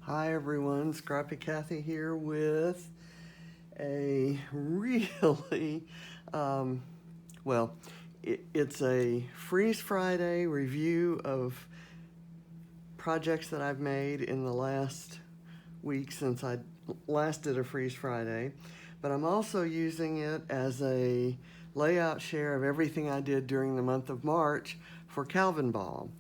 Hi everyone, Scrappy Kathy here with a really, well, it's a Freeze Friday review of projects that I've made in the last week since I last did a Freeze Friday, but I'm also using it as a layout share of everything I did during the month of March for Calvinball.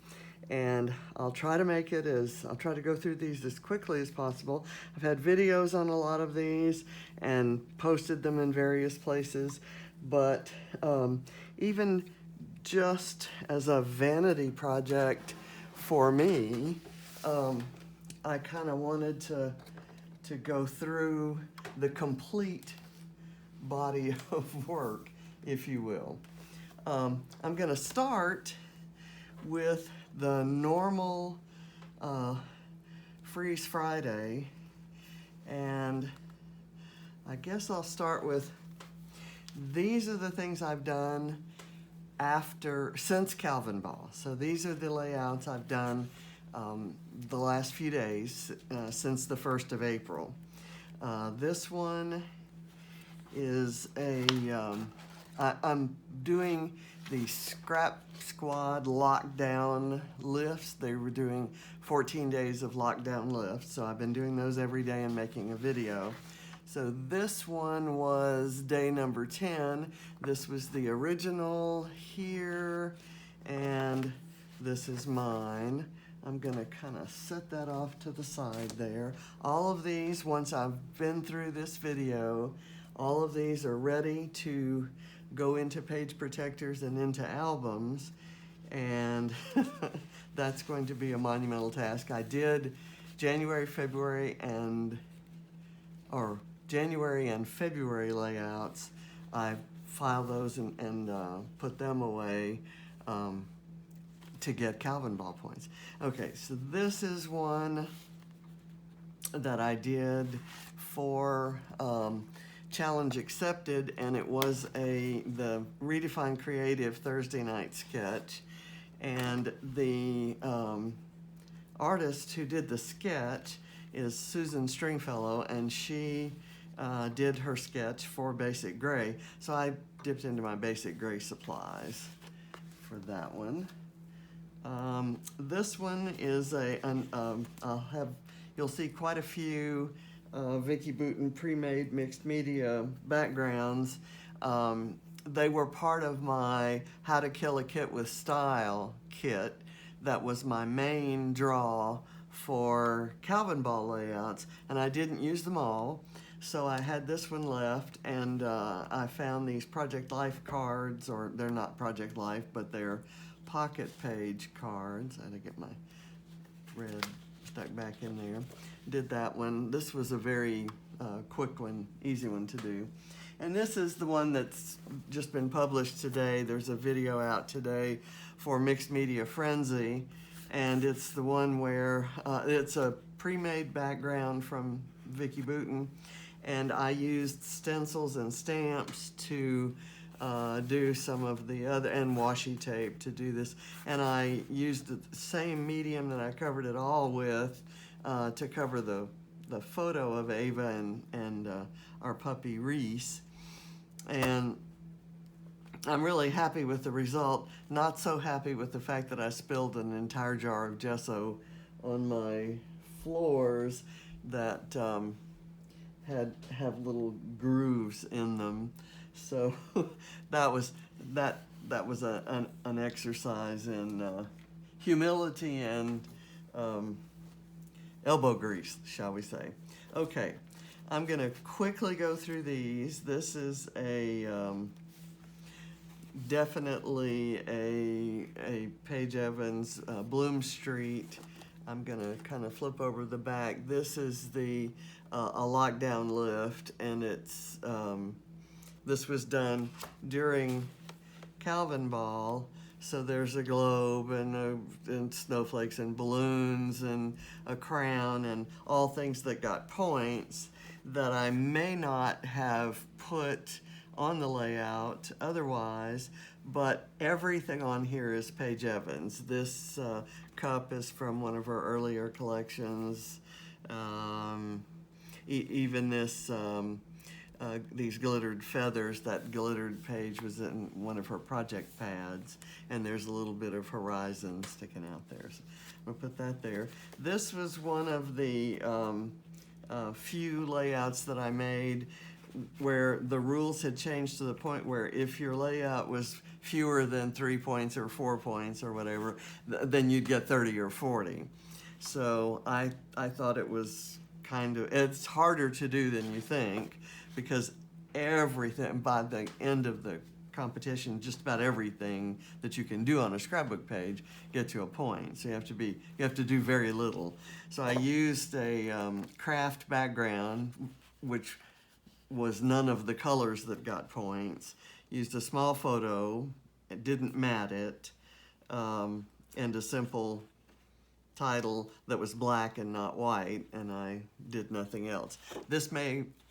And I'll try to go through these as quickly as possible. I've had videos on a lot of these and posted them in various places, but even just as a vanity project for me, I kind of wanted to go through the complete body of work, if you will. I'm going to start with the normal Freeze Friday, and I guess I'll start with these are the things I've done since Calvinball. So these are the layouts I've done the last few days since the 1st of April. This one is I'm doing the Scrap Squad lockdown lifts. They were doing 14 days of lockdown lifts, so I've been doing those every day and making a video. So this one was day number 10. This was the original here, and this is mine. I'm gonna kind of set that off to the side there. All of these, once I've been through this video, all of these are ready to go into page protectors and into albums, and that's going to be a monumental task. I did January, February, and February layouts. I filed those and put them away to get Calvinball points. Okay, so this is one that I did for Challenge Accepted, and it was the Redefined Creative Thursday night sketch, and the artist who did the sketch is Susan Stringfellow, and she did her sketch for Basic Gray, so I dipped into my Basic Gray supplies for that one. This one is you'll see quite a few Vicki Boutin pre-made mixed media backgrounds. They were part of my How to Kill a Kit with Style kit. That was my main draw for Calvinball layouts, and I didn't use them all, so I had this one left, and I found these Project Life cards, or they're not Project Life, but they're pocket page cards. I had to get my thread stuck back in there. Did that one. This was a very quick one, easy one to do. And this is the one that's just been published today. There's a video out today for Mixed Media Frenzy, and it's the one where it's a pre-made background from Vicki Boutin, and I used stencils and stamps to do some of the other, and washi tape to do this, and I used the same medium that I covered it all with to cover the photo of Ava and our puppy Reese, and I'm really happy with the result. Not so happy with the fact that I spilled an entire jar of gesso on my floors that have little grooves in them. So that was an exercise in humility and elbow grease, shall we say. Okay, I'm gonna quickly go through these. This is definitely a Paige Evans Bloom Street. I'm gonna kind of flip over the back. This is a lockdown lift, and it's this was done during Calvinball, so there's a globe and snowflakes and balloons and a crown and all things that got points that I may not have put on the layout otherwise, but everything on here is Paige Evans. This cup is from one of her earlier collections. Even this, these glittered feathers, that glittered page was in one of her project pads, and there's a little bit of horizon sticking out there. So we'll put that there. This was one of the few layouts that I made where the rules had changed to the point where if your layout was fewer than 3 points or 4 points or whatever, then you'd get 30 or 40. So I thought it was it's harder to do than you think, because everything, by the end of the competition, just about everything that you can do on a scrapbook page gets you a point. So you have to do very little. So I used a craft background, which was none of the colors that got points. Used a small photo, it didn't mat it, and a simple title that was black and not white, and I did nothing else.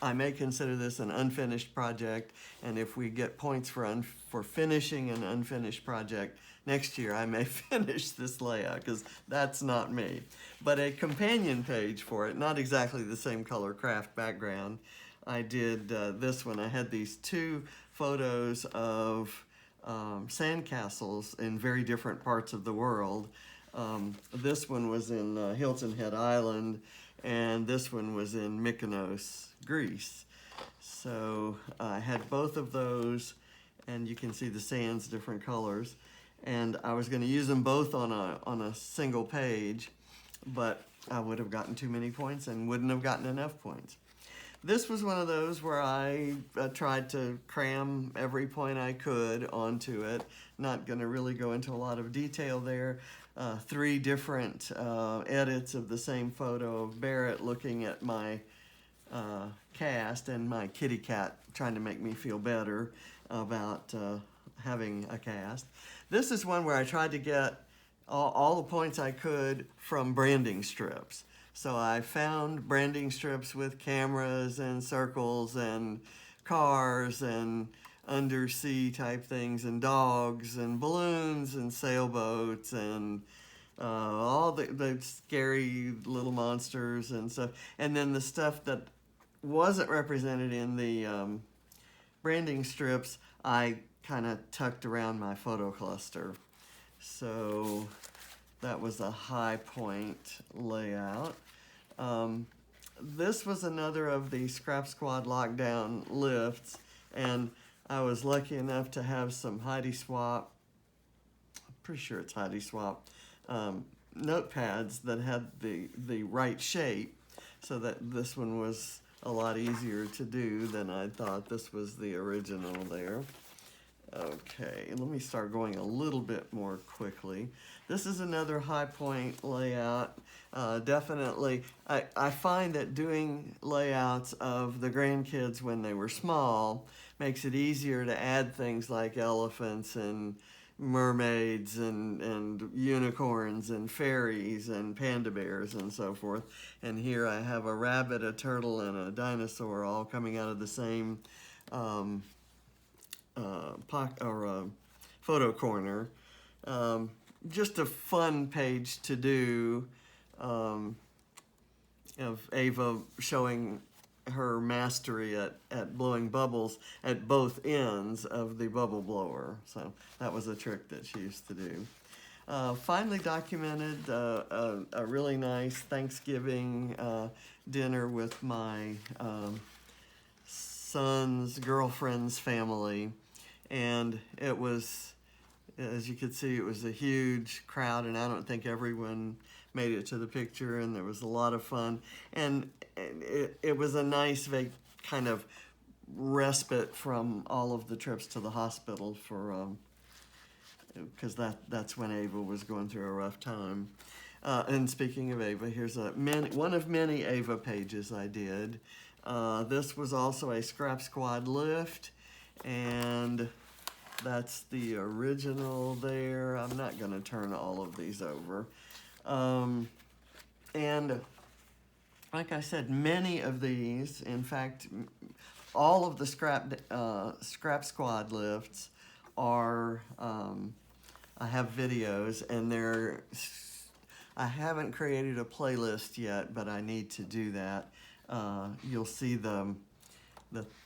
I may consider this an unfinished project, and if we get points for finishing an unfinished project next year, I may finish this layout, because that's not me. But a companion page for it, not exactly the same color craft background, I did this one. I had these two photos of sandcastles in very different parts of the world. This one was in Hilton Head Island, and this one was in Mykonos, Greece. So I had both of those, and you can see the sands different colors. And I was going to use them both on a single page, but I would have gotten too many points and wouldn't have gotten enough points. This was one of those where I tried to cram every point I could onto it. Not going to really go into a lot of detail there. 3 different edits of the same photo of Barrett looking at my cast, and my kitty cat trying to make me feel better about having a cast. This is one where I tried to get all the points I could from branding strips. So I found branding strips with cameras and circles and cars and undersea type things and dogs and balloons and sailboats and all the scary little monsters and stuff. And then the stuff that wasn't represented in the branding strips, I kind of tucked around my photo cluster. So that was a high point layout. This was another of the Scrap Squad lockdown lifts, and I was lucky enough to have some Heidi Swap, pretty sure it's Heidi Swap, notepads that had the right shape, so that this one was a lot easier to do than I thought. This was the original there. Okay, let me start going a little bit more quickly. This is another high point layout. Definitely, I find that doing layouts of the grandkids when they were small makes it easier to add things like elephants and mermaids and unicorns and fairies and panda bears and so forth. And here I have a rabbit, a turtle, and a dinosaur all coming out of the same photo corner. Just a fun page to do, of Ava showing her mastery at blowing bubbles at both ends of the bubble blower. So that was a trick that she used to do. Finally documented a really nice Thanksgiving dinner with my son's girlfriend's family, and it was, as you could see, it was a huge crowd, and I don't think everyone made it to the picture, and there was a lot of fun, and it was a nice kind of respite from all of the trips to the hospital for because that's when Ava was going through a rough time. And speaking of Ava, here's one of many Ava pages I did. This was also a Scrap Squad lift, and that's the original there. I'm not going to turn all of these over. And like I said, many of these, in fact, all of the Scrap Squad lifts are, I have videos, and they're I haven't created a playlist yet, but I need to do that. You'll see the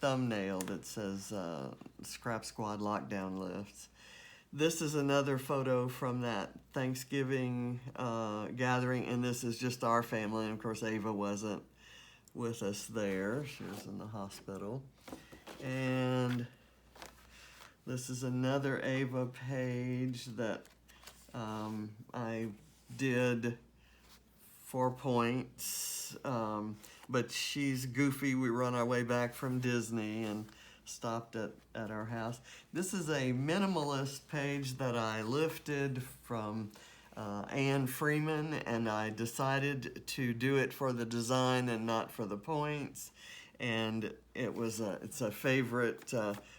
thumbnail that says Scrap Squad Lockdown Lifts. This is another photo from that Thanksgiving gathering, and this is just our family. And of course, Ava wasn't with us there. She was in the hospital. And this is another Ava page that I did 4 points, but she's goofy. We were on our way back from Disney and stopped at our house. This is a minimalist page that I lifted from Anne Freeman, and I decided to do it for the design and not for the points. And it's a favorite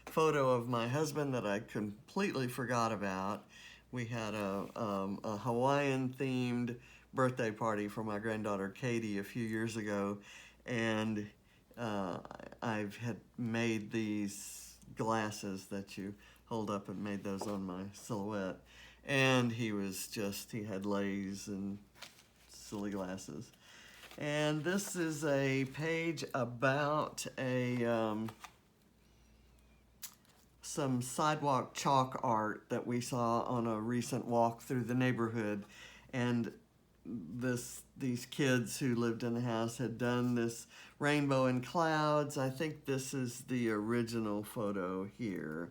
photo of my husband that I completely forgot about. We had a Hawaiian-themed birthday party for my granddaughter Katie a few years ago, and I've had made these glasses that you hold up and made those on my silhouette. And he had lays and silly glasses. And this is a page about some sidewalk chalk art that we saw on a recent walk through the neighborhood. And these kids who lived in the house had done this rainbow and clouds. I think this is the original photo here,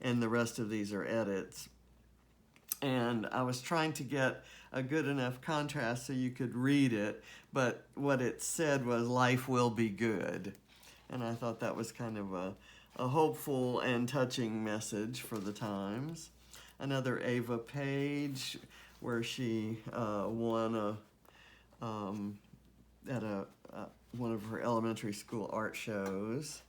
and the rest of these are edits. And I was trying to get a good enough contrast so you could read it, but what it said was, "Life will be good." And I thought that was kind of a hopeful and touching message for the times. Another Ava page where she won at one of her elementary school art shows.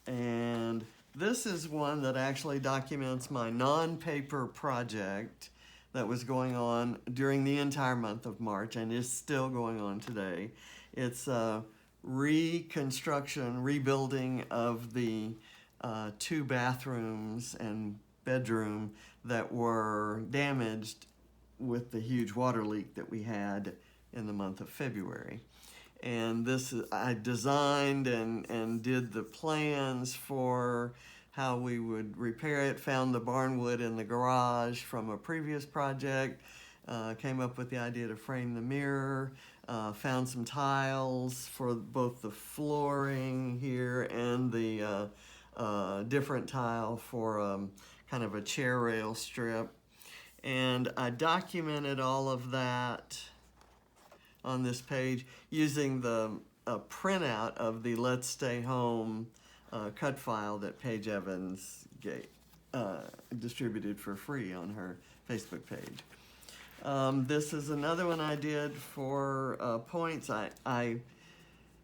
And this is one that actually documents my non-paper project that was going on during the entire month of March and is still going on today. It's a rebuilding of the 2 bathrooms and bedroom that were damaged with the huge water leak that we had in the month of February. And I designed and did the plans for how we would repair it, found the barnwood in the garage from a previous project, came up with the idea to frame the mirror, found some tiles for both the flooring here and the different tile for kind of a chair rail strip. And I documented all of that on this page using the printout of the Let's Stay Home cut file that Paige Evans distributed for free on her Facebook page. This is another one I did for points. I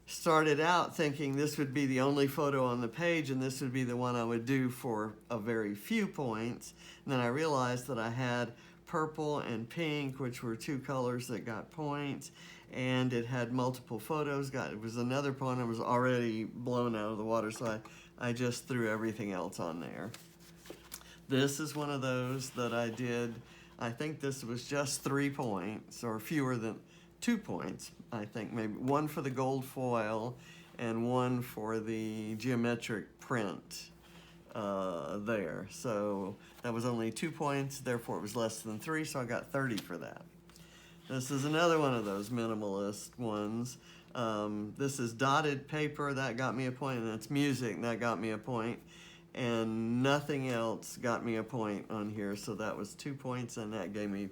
started out thinking this would be the only photo on the page and this would be the one I would do for a very few points. And then I realized that I had purple and pink, which were 2 colors that got points, and it had multiple photos. It was another point that was already blown out of the water, so I just threw everything else on there. This is one of those that I did. I think this was just 3 points, or fewer than 2 points. I think maybe 1 for the gold foil and 1 for the geometric print there. So that was only 2 points, therefore it was less than 3, so I got 30 for that. This is another one of those minimalist ones. This is dotted paper, that got me a point, and it's music, that got me a point. And nothing else got me a point on here, so that was 2 points, and that gave me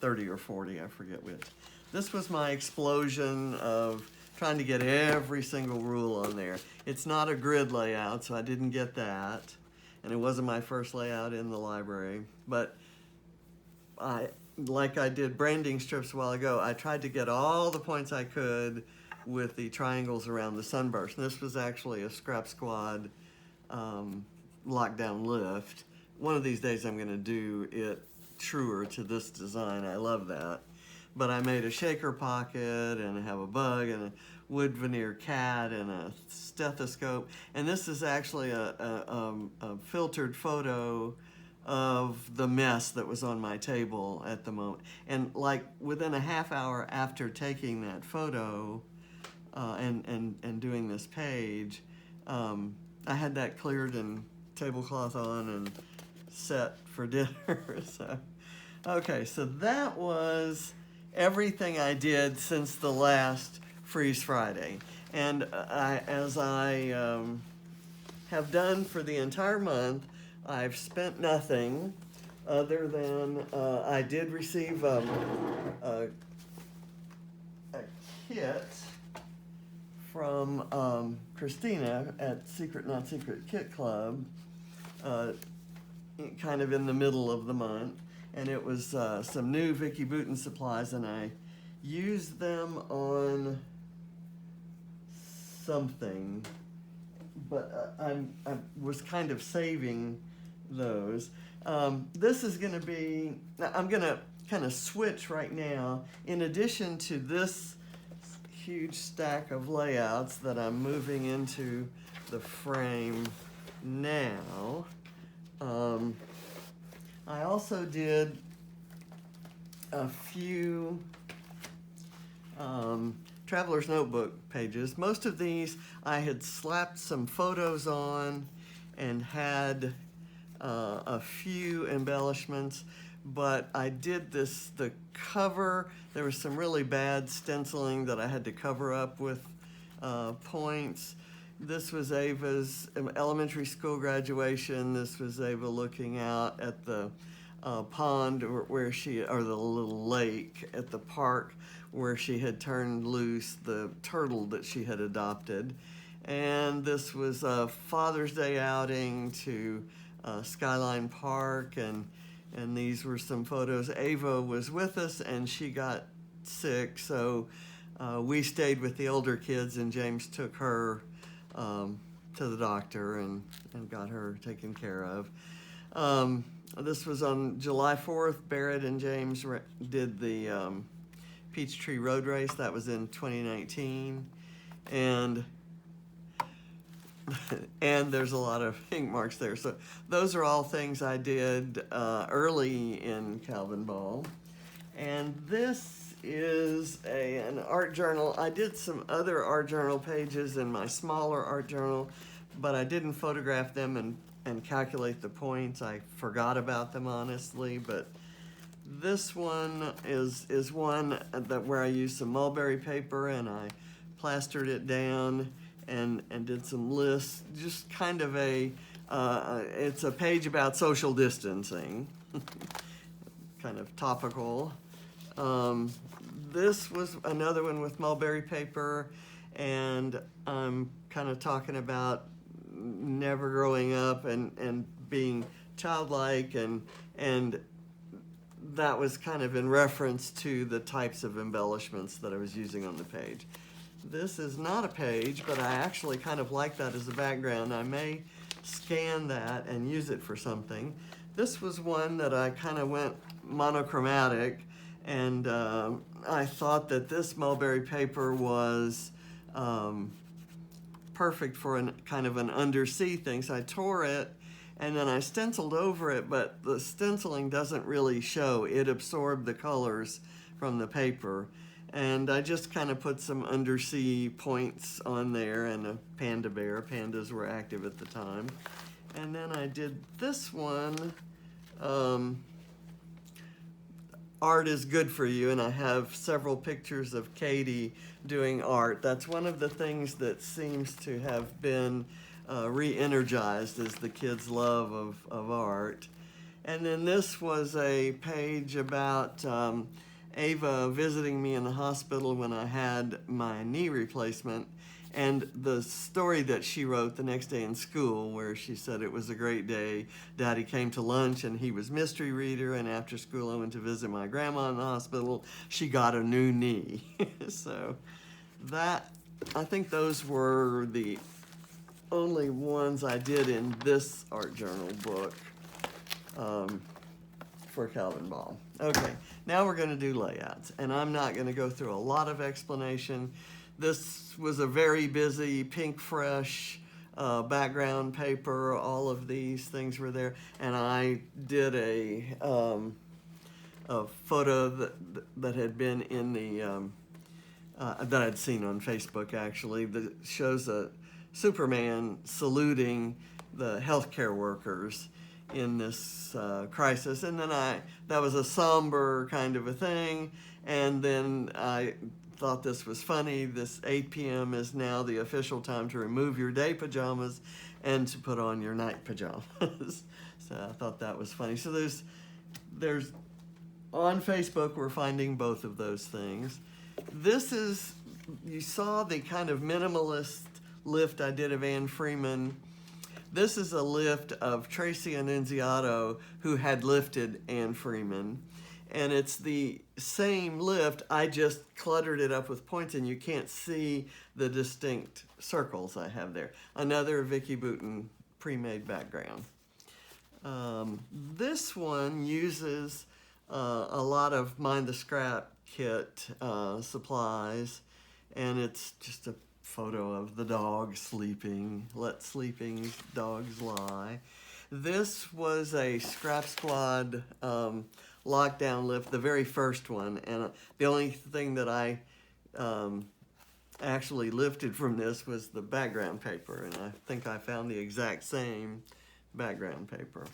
30 or 40, I forget which. This was my explosion of trying to get every single rule on there. It's not a grid layout, so I didn't get that, and it wasn't my first layout in the library, but like I did branding strips a while ago, I tried to get all the points I could with the triangles around the sunburst. And this was actually a Scrap Squad lockdown lift. One of these days I'm going to do it truer to this design. I love that. But I made a shaker pocket and I have a bug and a wood veneer cat and a stethoscope. And this is actually a filtered photo of the mess that was on my table at the moment. And like within a half hour after taking that photo and doing this page, I had that cleared and tablecloth on and set for dinner. So, okay, so that was everything I did since the last Freeze Friday. And as I have done for the entire month, I've spent nothing other than I did receive a kit from Christina at Secret Not Secret Kit Club, kind of in the middle of the month. And it was some new Vicki Boutin supplies, and I used them on something, but I was kind of saving those. This is going to be, I'm going to kind of switch right now. In addition to this huge stack of layouts that I'm moving into the frame now, I also did a few Traveler's Notebook pages. Most of these I had slapped some photos on and had a few embellishments, but I did the cover. There was some really bad stenciling that I had to cover up with points. This was Ava's elementary school graduation. This was Ava looking out at the pond where she, or the little lake at the park where she had turned loose the turtle that she had adopted. And this was a Father's Day outing to Skyline Park, and these were some photos. Ava was with us and she got sick, so we stayed with the older kids, and James took her to the doctor and got her taken care of. This was on July 4th. Barrett and James did the Peachtree Road Race. That was in 2019. And there's a lot of ink marks there. So those are all things I did early in Calvinball. And this is an art journal. I did some other art journal pages in my smaller art journal, but I didn't photograph them and calculate the points. I forgot about them, honestly, but this one is one that where I used some mulberry paper and I plastered it down and did some lists. Just kind of it's a page about social distancing, kind of topical. This was another one with mulberry paper, and I'm kind of talking about never growing up and being childlike, and that was kind of in reference to the types of embellishments that I was using on the page. This is not a page, but I actually kind of like that as a background. I may scan that and use it for something. This was one that I kind of went monochromatic, and I thought that this mulberry paper was perfect for kind of an undersea thing. So I tore it and then I stenciled over it, but the stenciling doesn't really show. It absorbed the colors from the paper. And I just kind of put some undersea points on there and a panda bear. Pandas were active at the time. And then I did this one, Art is Good for You, and I have several pictures of Katie doing art. That's one of the things that seems to have been re-energized, is the kids' love of art. And then this was a page about Ava visiting me in the hospital when I had my knee replacement, and the story that she wrote the next day in school, where she said it was a great day. Daddy came to lunch and he was mystery reader, and after school I went to visit my grandma in the hospital. She got a new knee. So that, I think those were the only ones I did in this art journal book for Calvinball. Okay, now we're going to do layouts, and I'm not going to go through a lot of explanation. This was a very busy Pink Fresh background paper, all of these things were there. And I did a photo that had been in the, that I'd seen on Facebook actually, that shows a Superman saluting the healthcare workers in this crisis. And then that was a somber kind of a thing. And then I thought this was funny. This 8 p.m. is now the official time to remove your day pajamas and to put on your night pajamas. So I thought that was funny. So there's on Facebook, we're finding both of those things. This is, you saw the kind of minimalist lift I did of Anne Freeman. This is a lift of Tracy Annunziato, who had lifted Anne Freeman. And it's the same lift, I just cluttered it up with points and you can't see the distinct circles I have there. Another Vicki Boutin pre-made background. This one uses a lot of Mind the Scrap kit supplies, and it's just a photo of the dog sleeping. Let sleeping dogs lie. This was a Scrap Squad lockdown lift, the very first one, and the only thing that I actually lifted from this was the background paper, and I think I found the exact same background paper.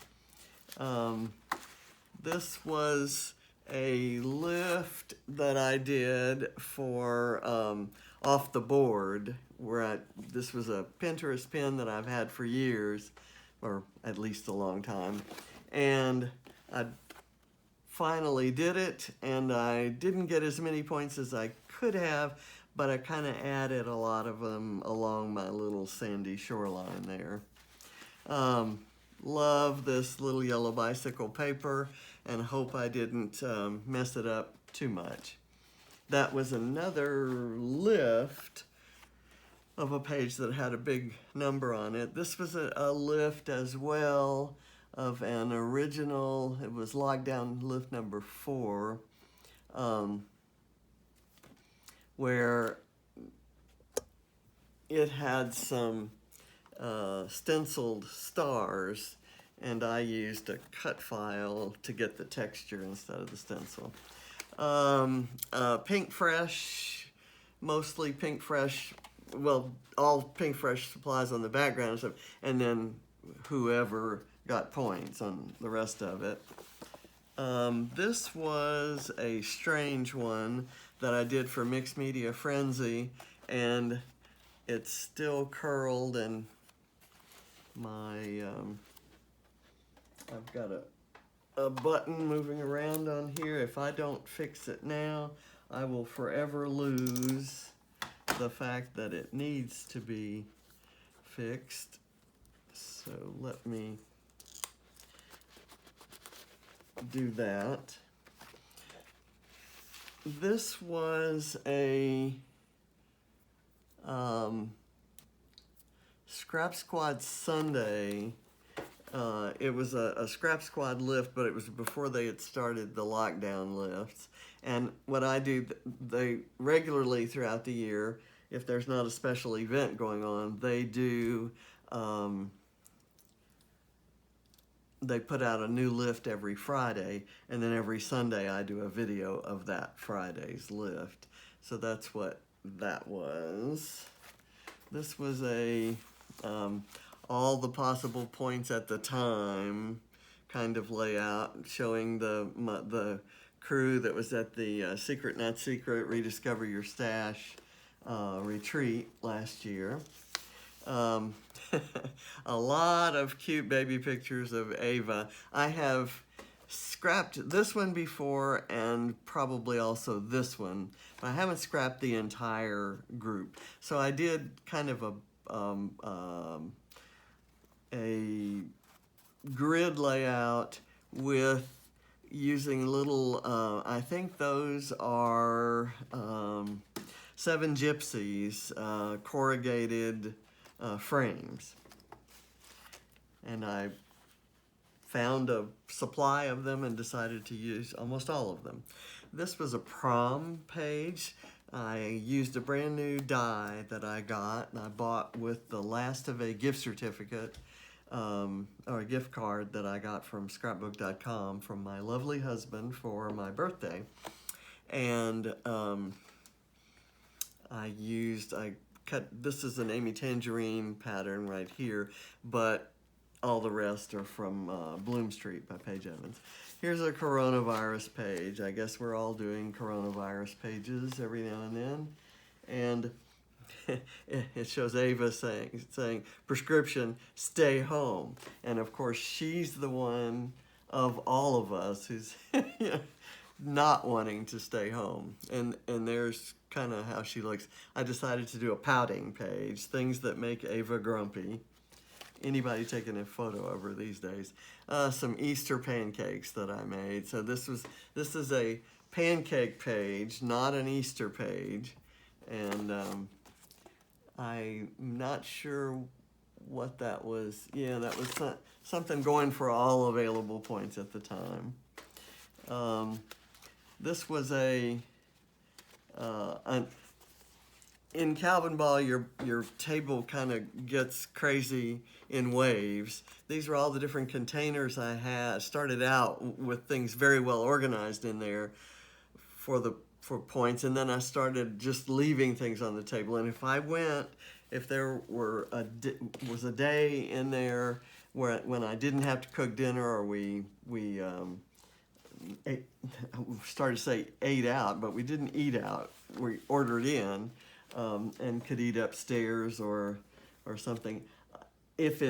This was a lift that I did for Off the Board, where this was a Pinterest pin that I've had for years, or at least a long time, and I finally did it, and I didn't get as many points as I could have, but I kind of added a lot of them along my little sandy shoreline there. Love this little yellow bicycle paper, and hope I didn't mess it up too much. That was another lift of a page that had a big number on it. This was a lift as well of an original, it was lockdown lift number 4, where it had some stenciled stars, and I used a cut file to get the texture instead of the stencil. Pink Fresh, mostly Pink Fresh, well, all Pink Fresh supplies on the background and stuff, and then whoever got points on the rest of it. This was a strange one that I did for Mixed Media Frenzy, and it's still curled, and my I've got a button moving around on here. If I don't fix it now, I will forever lose the fact that it needs to be fixed. So let me do that. This was a Scrap Squad Sunday. It was a Scrap Squad lift, but it was before they had started the lockdown lifts. And what I do, they regularly throughout the year, if there's not a special event going on, they do, they put out a new lift every Friday, and then every Sunday I do a video of that Friday's lift. So that's what that was. This was a all the possible points at the time kind of layout, showing the crew that was at the Secret Not Secret Rediscover Your Stash retreat last year. A lot of cute baby pictures of Ava. I have scrapped this one before, and probably also this one, but I haven't scrapped the entire group. So I did kind of a grid layout with using little, I think those are 7 Gypsies corrugated frames. And I found a supply of them and decided to use almost all of them. This was a prom page. I used a brand new die that I got, and I bought with the last of a gift certificate, or a gift card that I got from scrapbook.com from my lovely husband for my birthday. And I cut, this is an Amy Tangerine pattern right here, but all the rest are from Bloom Street by Paige Evans. Here's a coronavirus page. I guess we're all doing coronavirus pages every now and then. And it shows Ava saying, prescription, stay home. And of course, she's the one of all of us who's not wanting to stay home. And there's kind of how she looks. I decided to do a pouting page, things that make Ava grumpy. Anybody taking a photo of her these days. Some Easter pancakes that I made. So this is a pancake page, not an Easter page. And I'm not sure what that was. Yeah, that was something going for all available points at the time. This was in Calvinball, your table kind of gets crazy in waves. These are all the different containers I had. Started out with things very well organized in there for points, and then I started just leaving things on the table. And if there was a day in there when I didn't have to cook dinner, or we started to say ate out, but we didn't eat out. We ordered in. And could eat upstairs or something. If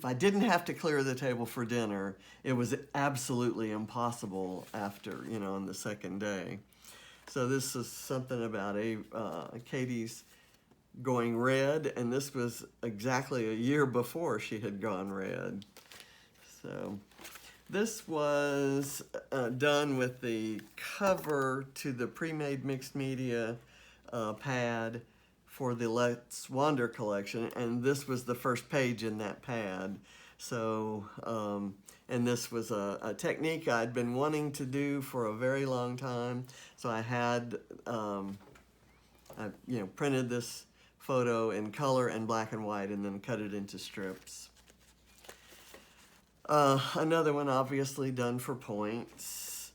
I didn't have to clear the table for dinner, it was absolutely impossible after, on the second day. So this is something about Katie's going red, and this was exactly a year before she had gone red. So this was done with the cover to the pre-made mixed media pad for the Let's Wander collection, and this was the first page in that pad. So, and this was a technique I'd been wanting to do for a very long time. So I had, printed this photo in color and black and white, and then cut it into strips. Another one obviously done for points.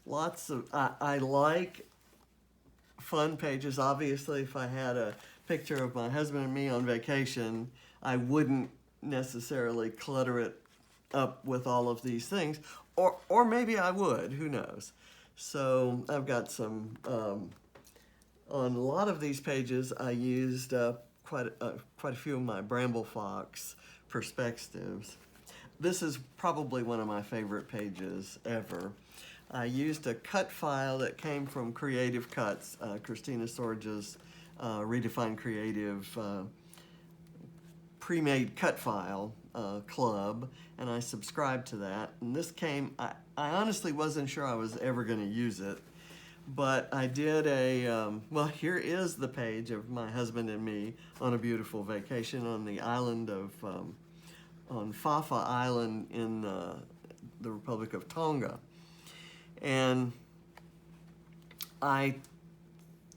Lots of, I like fun pages. Obviously, if I had a picture of my husband and me on vacation, I wouldn't necessarily clutter it up with all of these things, or maybe I would, who knows. So I've got some, on a lot of these pages, I used quite a few of my Bramble Fox perspectives. This is probably one of my favorite pages ever. I used a cut file that came from Creative Cuts, Christina Sorge's Redefined Creative pre-made cut file club, and I subscribed to that. And this came, I honestly wasn't sure I was ever going to use it, but I did well, here is the page of my husband and me on a beautiful vacation on the island of, on Fafa Island in the Republic of Tonga. And I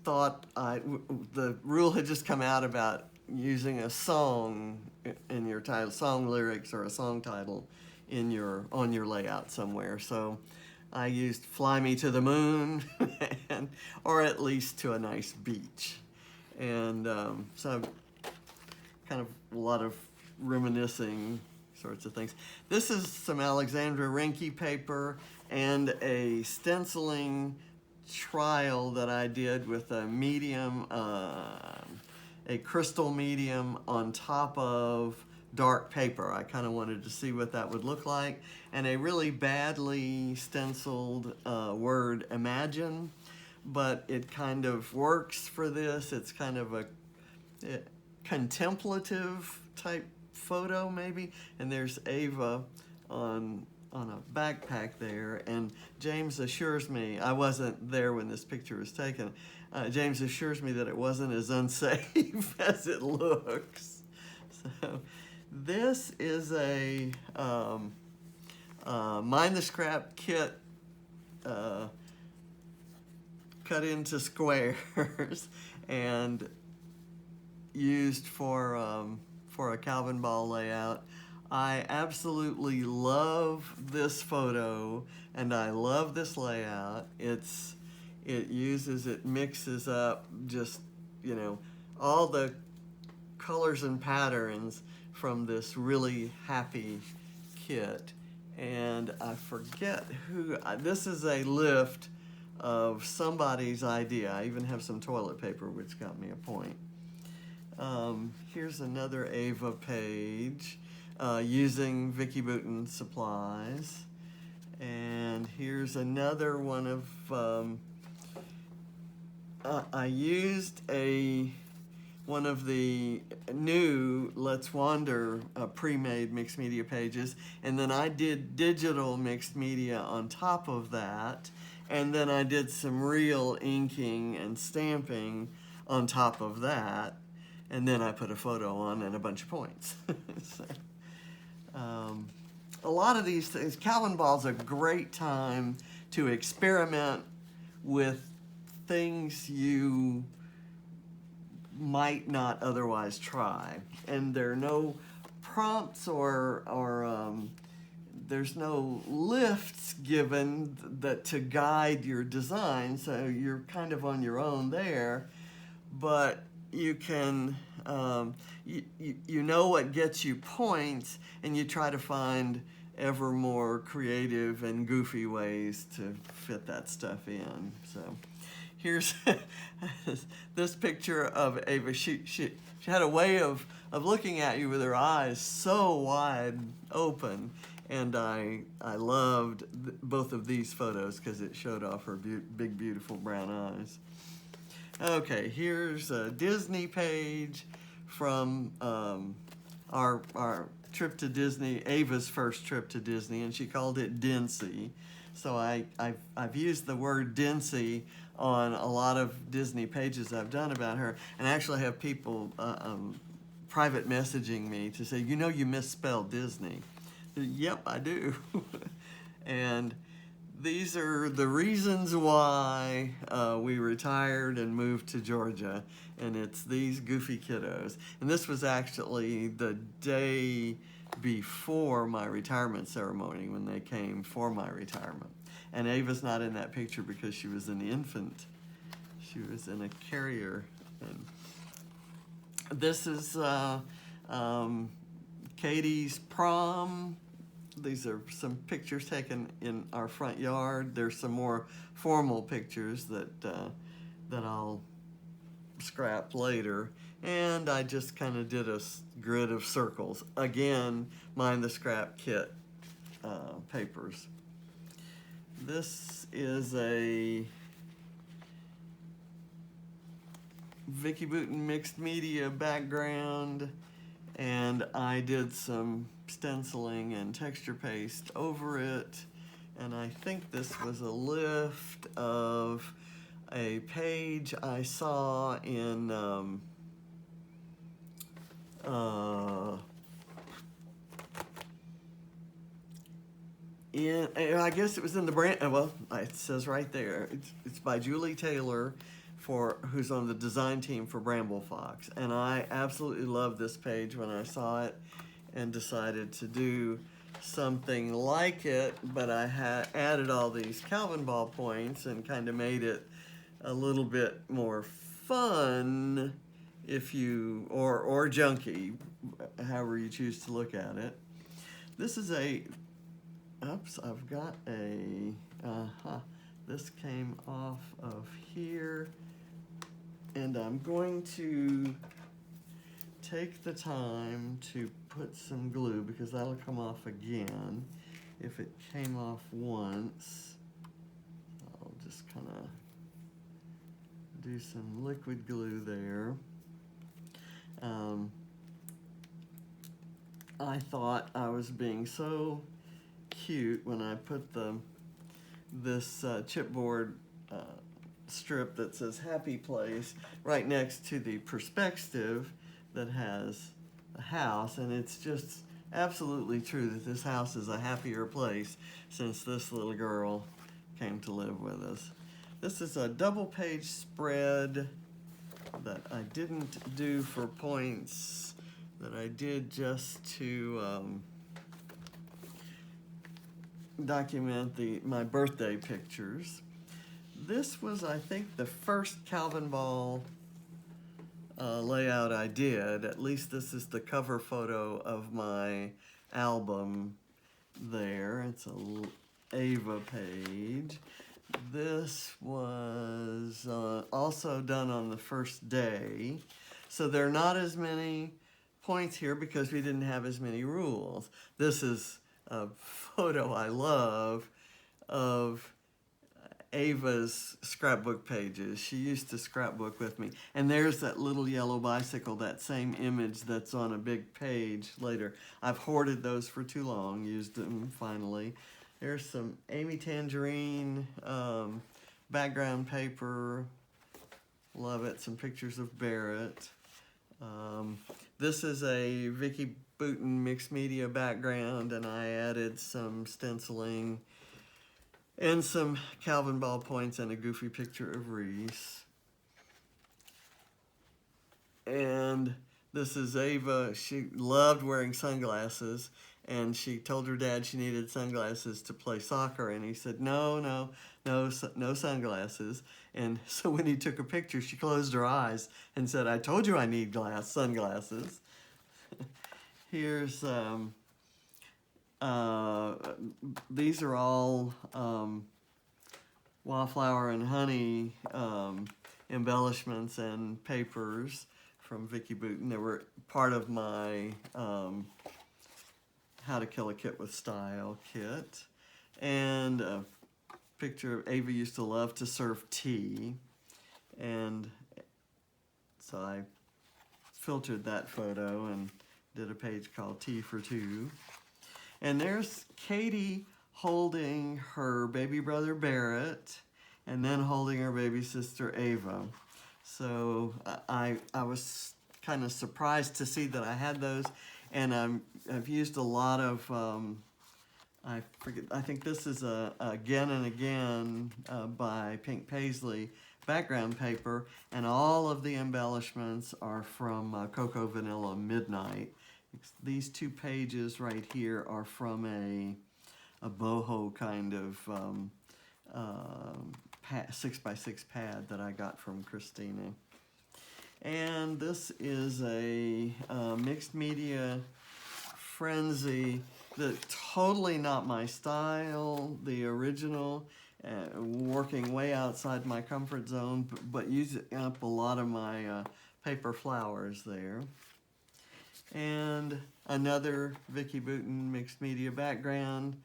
thought the rule had just come out about using a song in your title, song lyrics or a song title on your layout somewhere. So I used "Fly Me to the Moon," or at least to a nice beach. And so kind of a lot of reminiscing sorts of things. This is some Alexandra Rinke paper and a stenciling trial that I did with a medium, a crystal medium on top of dark paper. I kind of wanted to see what that would look like. And a really badly stenciled word, imagine, but it kind of works for this. It's kind of a contemplative type photo maybe. And there's Ava on a backpack there, and James assures me, I wasn't there when this picture was taken, James assures me that it wasn't as unsafe as it looks. So this is a Mind the Scrap kit cut into squares and used for a Calvinball layout. I absolutely love this photo and I love this layout. It mixes up just, you know, all the colors and patterns from this really happy kit. And I forget who, this is a lift of somebody's idea. I even have some toilet paper, which got me a point. Here's another Ava page using Vicki Boutin supplies. And here's another one of, I used one of the new Let's Wander pre-made mixed media pages, and then I did digital mixed media on top of that, and then I did some real inking and stamping on top of that, and then I put a photo on and a bunch of points. So, a lot of these things, Calvinball's a great time to experiment with things you might not otherwise try. And there are no prompts or there's no lifts given that to guide your design, so you're kind of on your own there. But you can, you know what gets you points, and you try to find ever more creative and goofy ways to fit that stuff in. So here's this picture of Ava. She had a way of looking at you with her eyes so wide open, and I loved both of these photos because it showed off her big, beautiful brown eyes. Okay, here's a Disney page from our trip to Disney, Ava's first trip to Disney, and she called it Dincy. So I've used the word Dincy on a lot of Disney pages I've done about her, and I actually have people private messaging me to say, you know, you misspelled Disney. Yep, I do. And these are the reasons why we retired and moved to Georgia, and it's these goofy kiddos. And this was actually the day before my retirement ceremony when they came for my retirement. And Ava's not in that picture because she was an infant. She was in a carrier. And this is Katie's prom. These are some pictures taken in our front yard. There's some more formal pictures that I'll scrap later. And I just kind of did a grid of circles. Again, mine the scrap kit papers. This is a Vicki Boutin mixed media background, and I did some stenciling and texture paste over it, and I think this was a lift of a page I saw in I guess it was in the brand, well, it says right there, it's by Julie Taylor, who's on the design team for Bramble Fox. And I absolutely loved this page when I saw it and decided to do something like it, but I had added all these Calvinball points and kind of made it a little bit more fun, if you, or junky, however you choose to look at it. This is I've got this came off of here, and I'm going to take the time to put some glue because that'll come off again. If it came off once, I'll just kind of do some liquid glue there. I thought I was being so cute when I put this chipboard strip that says Happy Place right next to the perspective that has a house, and it's just absolutely true that this house is a happier place since this little girl came to live with us. This is a double-page spread that I didn't do for points, that I did just to document my birthday pictures. This was, I think, the first Calvinball layout I did. At least this is the cover photo of my album there. It's a Ava page. This was also done on the first day. So there are not as many points here because we didn't have as many rules. This is a photo I love of Ava's scrapbook pages. She used to scrapbook with me. And there's that little yellow bicycle, that same image that's on a big page later. I've hoarded those for too long, used them finally. There's some Amy Tangerine background paper. Love it. Some pictures of Barrett. This is a Vicki Boutin mixed media background, and I added some stenciling and some Calvinball points and a goofy picture of Reese. And this is Ava. She loved wearing sunglasses, and she told her dad she needed sunglasses to play soccer, and he said, no sunglasses. And so when he took a picture, she closed her eyes and said, I told you I need sunglasses. Here's, these are all wildflower and honey embellishments and papers from Vicki Boutin. They were part of my How to Kill a Kit with Style kit. And a picture of Ava used to love to serve tea. And so I filtered that photo and did a page called Tea for Two. And there's Katie holding her baby brother Barrett and then holding her baby sister Ava. So I was kind of surprised to see that I had those, and I've used a lot of, I think this is a Again and Again by Pink Paisley background paper, and all of the embellishments are from Cocoa Vanilla Midnight. These two pages right here are from a boho kind of 6x6 pad that I got from Christina. And this is a mixed media frenzy that's totally not my style, the original, working way outside my comfort zone, but using up a lot of my paper flowers there. And another Vicki Boutin mixed media background,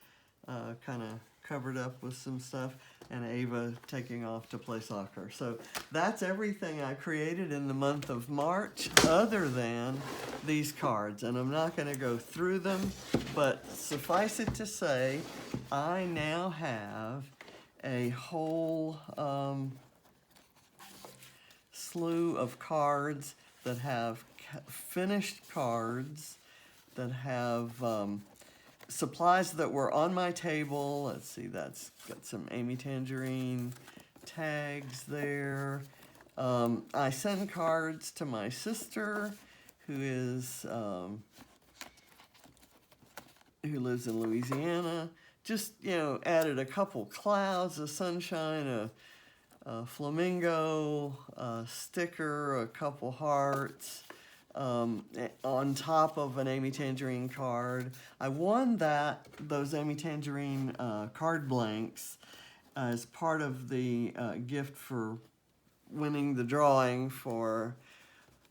kind of covered up with some stuff, and Ava taking off to play soccer. So that's everything I created in the month of March, other than these cards. And I'm not going to go through them, but suffice it to say, I now have a whole slew of cards that have finished cards, that have supplies that were on my table. Let's see, that's got some Amy Tangerine tags there. I send cards to my sister, who lives in Louisiana. Just, added a couple clouds, a sunshine, a flamingo, a sticker, a couple hearts, on top of an Amy Tangerine card. I won those Amy Tangerine card blanks as part of the gift for winning the drawing for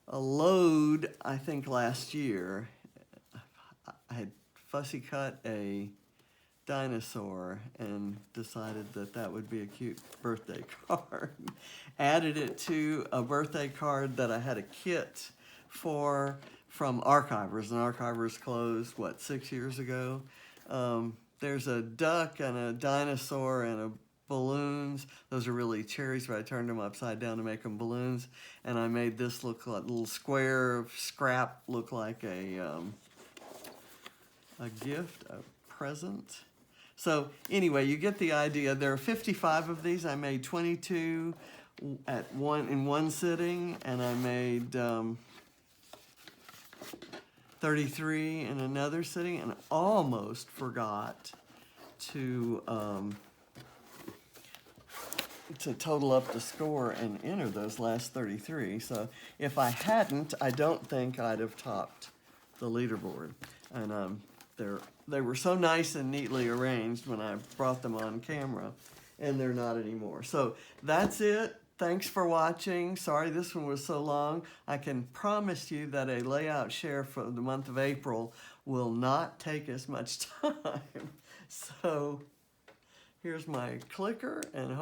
a load, I think, last year. I had fussy cut a dinosaur and decided that would be a cute birthday card. Added it to a birthday card that I had a kit from Archivers, and Archivers closed, 6 years ago. There's a duck and a dinosaur and balloons. Those are really cherries, but I turned them upside down to make them balloons, and I made this look like a little square of scrap look like a gift, a present. So anyway, you get the idea. There are 55 of these. I made 22 in one sitting, and I made 33 in another sitting, and almost forgot to total up the score and enter those last 33. So if I hadn't, I don't think I'd have topped the leaderboard. And they were so nice and neatly arranged when I brought them on camera, and they're not anymore. So that's it. Thanks for watching. Sorry this one was so long. I can promise you that a layout share for the month of April will not take as much time. So here's my clicker, and